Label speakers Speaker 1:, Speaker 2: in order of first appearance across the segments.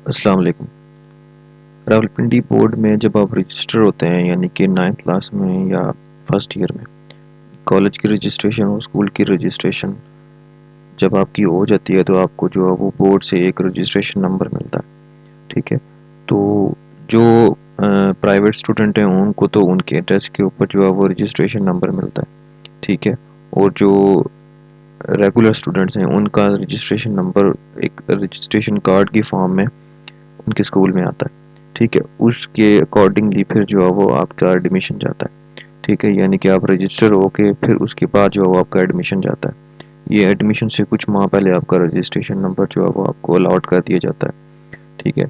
Speaker 1: السلام علیکم۔ راولپنڈی بورڈ میں جب آپ رجسٹر ہوتے ہیں یعنی کہ 9th کلاس میں یا فرسٹ ایئر میں، کالج کی رجسٹریشن اور اسکول کی رجسٹریشن جب آپ کی ہو جاتی ہے تو آپ کو جو ہے وہ بورڈ سے ایک رجسٹریشن نمبر ملتا ہے، ٹھیک ہے۔ تو جو پرائیویٹ اسٹوڈنٹ ہیں ان کو تو ان کے ایڈریس کے اوپر جو ہے وہ رجسٹریشن نمبر ملتا ہے، ٹھیک ہے۔ اور جو ریگولر اسٹوڈنٹس ہیں ان کا رجسٹریشن نمبر ایک رجسٹریشن کارڈ کی فارم میں ان کے اسکول میں آتا ہے، ٹھیک ہے۔ اس کے اکارڈنگلی پھر جو ہے وہ آپ کا ایڈمیشن جاتا ہے، ٹھیک ہے۔ یعنی کہ آپ رجسٹر ہو کے پھر اس کے بعد جو ہے وہ آپ کا ایڈمیشن جاتا ہے۔ یہ ایڈمیشن سے کچھ ماہ پہلے آپ کا رجسٹریشن نمبر جو ہے وہ آپ کو الاٹ کر دیا جاتا ہے، ٹھیک ہے،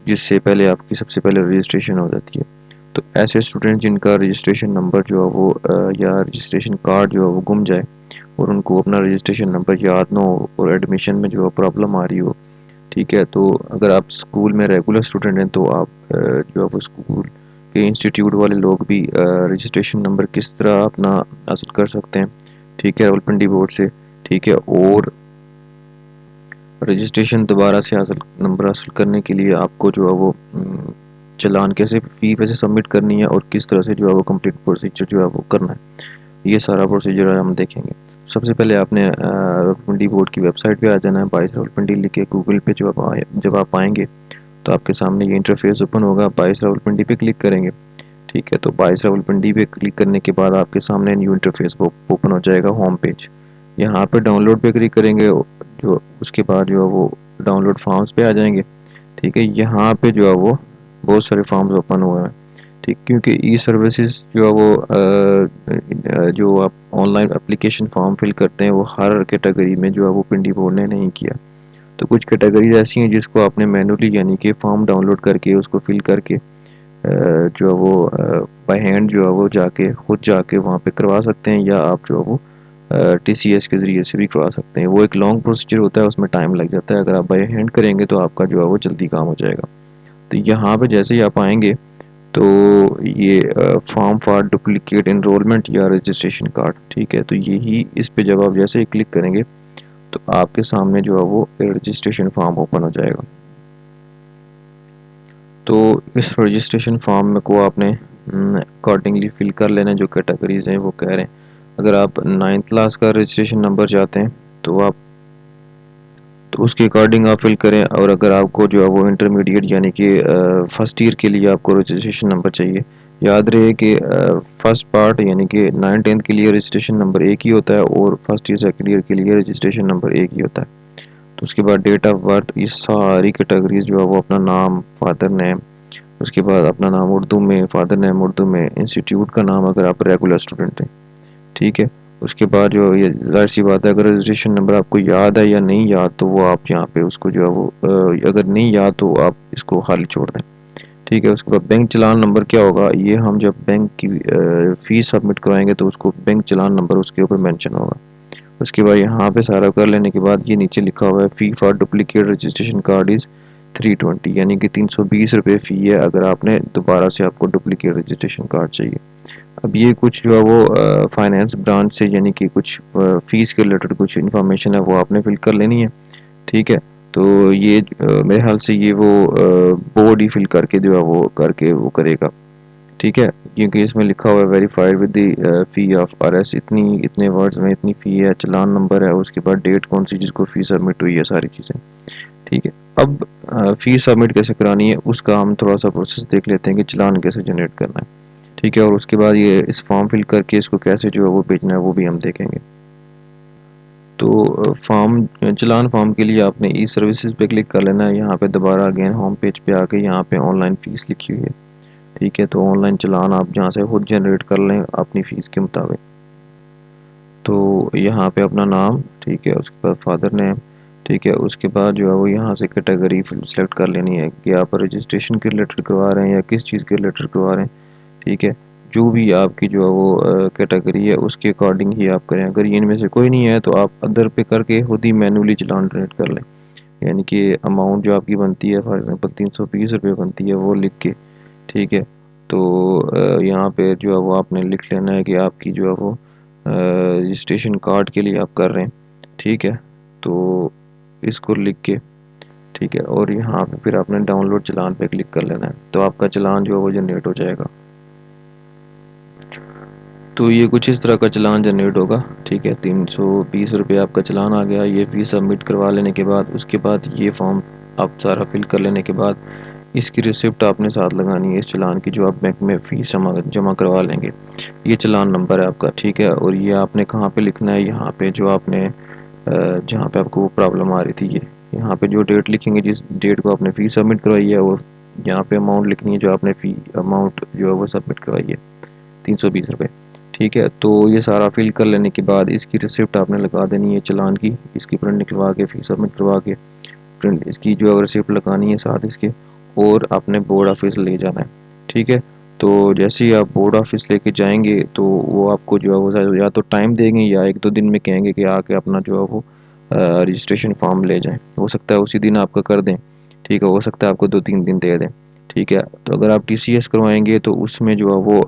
Speaker 1: جس سے پہلے آپ کی سب سے پہلے رجسٹریشن ہو جاتی ہے۔ تو ایسے اسٹوڈنٹ جن کا رجسٹریشن نمبر جو ہے وہ یا رجسٹریشن کارڈ جو ہے وہ گم جائے اور ان کو اپنا رجسٹریشن نمبر یاد نہ ہو اور ایڈمیشن میں جو ہے پرابلم آ رہی ہو، ٹھیک ہے، تو اگر آپ اسکول میں ریگولر اسٹوڈنٹ ہیں تو آپ جو آپ اسکول کے انسٹیٹیوٹ والے لوگ بھی رجسٹریشن نمبر کس طرح اپنا حاصل کر سکتے ہیں، ٹھیک ہے، راولپنڈی بورڈ سے، ٹھیک ہے۔ اور رجسٹریشن دوبارہ سے نمبر حاصل کرنے کے لیے آپ کو جو ہے وہ چلان کیسے فی ویسے سبمٹ کرنی ہے اور کس طرح سے جو ہے وہ کمپلیٹ پروسیجر جو ہے وہ کرنا ہے، یہ سارا پروسیجر ہم دیکھیں گے۔ سب سے پہلے آپ نے راولپنڈی بورڈ کی ویب سائٹ پہ آ جانا ہے، بائیس راولپنڈی لکھ کے گوگل پہ جب آپ آئیں گے تو آپ کے سامنے یہ انٹرفیس اوپن ہوگا، بائیس راولپنڈی پہ کلک کریں گے، ٹھیک ہے۔ تو بائیس راولپنڈی پہ کلک کرنے کے بعد آپ کے سامنے نیو انٹرفیس اوپن ہو جائے گا، ہوم پیج۔ یہاں پہ ڈاؤن لوڈ پہ کلک کریں گے، جو اس کے بعد جو ہے وہ ڈاؤن لوڈ فارمز پہ آ جائیں گے، ٹھیک ہے۔ یہاں پہ جو ہے وہ بہت سارے فارمز اوپن ہوئے ہیں، ٹھیک، کیونکہ ای سروسز جو ہے وہ جو آپ on line application form fill کرتے ہیں وہ ہر کیٹیگری میں جو ہے وہ پنڈی بورڈ نے نہیں کیا۔ تو کچھ کیٹیگریز ایسی ہیں جس کو آپ نے مینولی یعنی کہ فارم ڈاؤن لوڈ کر کے اس کو فل کر کے جو ہے وہ بائی ہینڈ جو ہے وہ خود جا کے وہاں پہ کروا سکتے ہیں، یا آپ جو ہے وہ ٹی سی ایس کے ذریعے سے بھی کروا سکتے ہیں۔ وہ ایک لانگ پروسیجر ہوتا ہے، اس میں ٹائم لگ جاتا ہے۔ اگر آپ بائی ہینڈ کریں گے تو آپ کا جو ہے وہ جلدی کام ہو جائے گا۔ تو یہاں پہ جیسے ہی آپ آئیں گے تو یہ فارم فار ڈپلیکیٹ انرولمنٹ یا رجسٹریشن کارڈ، ٹھیک ہے، تو یہی اس پہ جب آپ جیسے ہی کلک کریں گے تو آپ کے سامنے جو ہے وہ رجسٹریشن فارم اوپن ہو جائے گا۔ تو اس رجسٹریشن فارم میں کو آپ نے اکارڈنگلی فل کر لینا جو کیٹیگریز ہیں وہ کہہ رہے ہیں۔ اگر آپ 9th کلاس کا رجسٹریشن نمبر چاہتے ہیں تو اس کے اکارڈنگ آپ فل کریں، اور اگر آپ کو جو ہے وہ انٹرمیڈیٹ یعنی کہ فرسٹ ایئر کے لیے آپ کو رجسٹریشن نمبر چاہیے، یاد رہے کہ فرسٹ پارٹ یعنی کہ 9th 10th کے لیے رجسٹریشن نمبر ایک ہی ہوتا ہے اور فرسٹ ایئر سیکنڈ ایئر کے لیے رجسٹریشن نمبر ایک ہی ہوتا ہے۔ تو اس کے بعد ڈیٹ آف برتھ، یہ ساری کیٹیگریز جو ہے وہ اپنا نام، فادر نیم، اس کے بعد اپنا نام اردو میں، فادر نیم اردو میں، انسٹیٹیوٹ کا نام اگر آپ ریگولر اسٹوڈنٹ ہیں، ٹھیک ہے۔ اس کے بعد جو یہ ظاہر سی بات ہے اگر رجسٹریشن نمبر آپ کو یاد ہے یا نہیں یاد تو وہ آپ یہاں پہ اس کو جو ہے وہ اگر نہیں یاد تو آپ اس کو خالی چھوڑ دیں، ٹھیک ہے۔ اس کے بعد بینک چلان نمبر کیا ہوگا، یہ ہم جب بینک کی فیس سبمٹ کروائیں گے تو اس کو بینک چلان نمبر اس کے اوپر مینشن ہوگا۔ اس کے بعد یہاں پہ سارا کر لینے کے بعد یہ نیچے لکھا ہوا ہے fee for duplicate registration card is 320، یعنی کہ 320 روپے فی ہے اگر آپ نے دوبارہ سے آپ کو ڈپلیکیٹ رجسٹریشن کارڈ چاہیے۔ اب یہ کچھ جو ہے وہ فائنینس برانچ سے یعنی کہ کچھ فیس کے ریلیٹڈ کچھ انفارمیشن ہے وہ آپ نے فل کر لینی ہے، ٹھیک ہے۔ تو یہ میرے خیال سے یہ وہ بورڈ ہی فل کر کے جو ہے وہ کرے گا، ٹھیک ہے، کیونکہ اس میں لکھا ہوا ہے ویریفائڈ ود دی فی آف آر ایس، اتنے ورڈز میں اتنی فی ہے، چلان نمبر ہے، اس کے بعد ڈیٹ کون سی جس کو فی سبمٹ ہوئی ہے، ساری چیزیں، ٹھیک ہے۔ اب فی سبمٹ کیسے کرانی ہے اس کا ہم تھوڑا سا پروسیس دیکھ لیتے ہیں کہ چلان کیسے جنریٹ کرنا ہے، ٹھیک ہے، اور اس کے بعد یہ اس فارم فل کر کے اس کو کیسے جو ہے وہ بھیجنا ہے وہ بھی ہم دیکھیں گے۔ تو چلان فارم کے لیے آپ نے ای سروسز پہ کلک کر لینا ہے، یہاں پہ دوبارہ اگین ہوم پیج پہ آ کے یہاں پہ آن لائن فیس لکھی ہوئی ہے، ٹھیک ہے۔ تو آن لائن چلان آپ جہاں سے خود جنریٹ کر لیں اپنی فیس کے مطابق۔ تو یہاں پہ اپنا نام، ٹھیک ہے، اس کے بعد فادر نیم، ٹھیک ہے، اس کے بعد جو ہے وہ یہاں سے کیٹیگری سلیکٹ کر لینی ہے کہ آپ رجسٹریشن کے ریلیٹڈ کروا رہے ہیں یا کس چیز کے ریلیٹڈ کروا رہے ہیں، ٹھیک ہے۔ جو بھی آپ کی جو ہے وہ کیٹیگری ہے اس کے اکارڈنگ ہی آپ کریں، اگر یہ ان میں سے کوئی نہیں ہے تو آپ ادر پہ کر کے خود ہی مینولی چلان جنریٹ کر لیں، یعنی کہ اماؤنٹ جو آپ کی بنتی ہے فار ایگزامپل 320 روپے بنتی ہے وہ لکھ کے، ٹھیک ہے۔ تو یہاں پہ جو ہے وہ آپ نے لکھ لینا ہے کہ آپ کی جو ہے وہ رجسٹریشن کارڈ کے لیے آپ کر رہے ہیں، ٹھیک ہے۔ تو اس کو لکھ کے، ٹھیک ہے، اور یہاں پہ پھر آپ نے ڈاؤن لوڈ چلان پہ کلک کر لینا ہے، تو آپ کا چلان جو ہے وہ جنریٹ ہو جائے گا۔ تو یہ کچھ اس طرح کا چلان جنریٹ ہوگا، ٹھیک ہے، 320 روپے آپ کا چلان آ گیا۔ یہ فی سبمٹ کروا لینے کے بعد اس کے بعد یہ فارم آپ سارا فل کر لینے کے بعد اس کی ریسپٹ آپ نے ساتھ لگانی ہے اس چلان کی، جو آپ بینک میں فیس جمع کروا لیں گے۔ یہ چلان نمبر ہے آپ کا، ٹھیک ہے، اور یہ آپ نے کہاں پہ لکھنا ہے، یہاں پہ جو آپ نے جہاں پہ آپ کو وہ پرابلم آ رہی تھی، یہ یہاں پہ جو ڈیٹ لکھیں گے، جس ڈیٹ کو آپ نے فی سبمٹ کروائی ہے، وہ یہاں پہ اماؤنٹ لکھنی ہے جو آپ نے فی اماؤنٹ جو ہے وہ سبمٹ کروائی ہے، 320 روپے، ٹھیک ہے۔ تو یہ سارا فل کر لینے کے بعد اس کی ریسپٹ آپ نے لگا دینی ہے چلان کی، اس کی پرنٹ نکلوا کے فی سبمٹ کروا کے پرنٹ اس کی جو ریسپٹ لگانی ہے ساتھ اس کے، اور اپنے بورڈ آفس لے جانا ہے، ٹھیک ہے۔ تو جیسے ہی آپ بورڈ آفس لے کے جائیں گے تو وہ آپ کو جو ہے وہ یا تو ٹائم دیں گے یا 1-2 دن میں کہیں گے کہ آ کے اپنا جو ہے وہ رجسٹریشن فارم لے جائیں، ہو سکتا ہے اسی دن آپ کا کر دیں، ٹھیک ہے، ہو سکتا ہے آپ کو 2-3 دن دے دیں، ٹھیک ہے۔ تو اگر آپ ٹی سی ایس کروائیں گے تو اس میں جو ہے وہ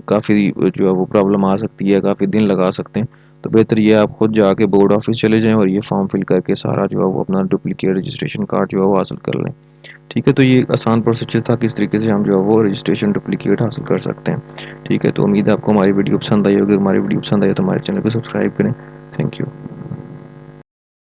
Speaker 1: کافی جو ہے وہ پرابلم آ سکتی ہے، کافی دن لگا سکتے ہیں، تو بہتر یہ آپ خود جا کے بورڈ آفس چلے جائیں اور یہ فارم فل کر کے سارا جو ہے وہ اپنا ڈپلیکیٹ رجسٹریشن کارڈ جو ہے وہ حاصل کر لیں، ٹھیک ہے۔ تو یہ آسان پروسیجر تھا، کس طریقے سے ہم جو ہے وہ رجسٹریشن ڈپلیکیٹ حاصل کر سکتے ہیں، ٹھیک ہے۔ تو امید ہے آپ کو ہماری ویڈیو پسند آئی ہوگی، ہماری ویڈیو پسند آئی تو ہمارے چینل کو سبسکرائب کریں، تھینک یو۔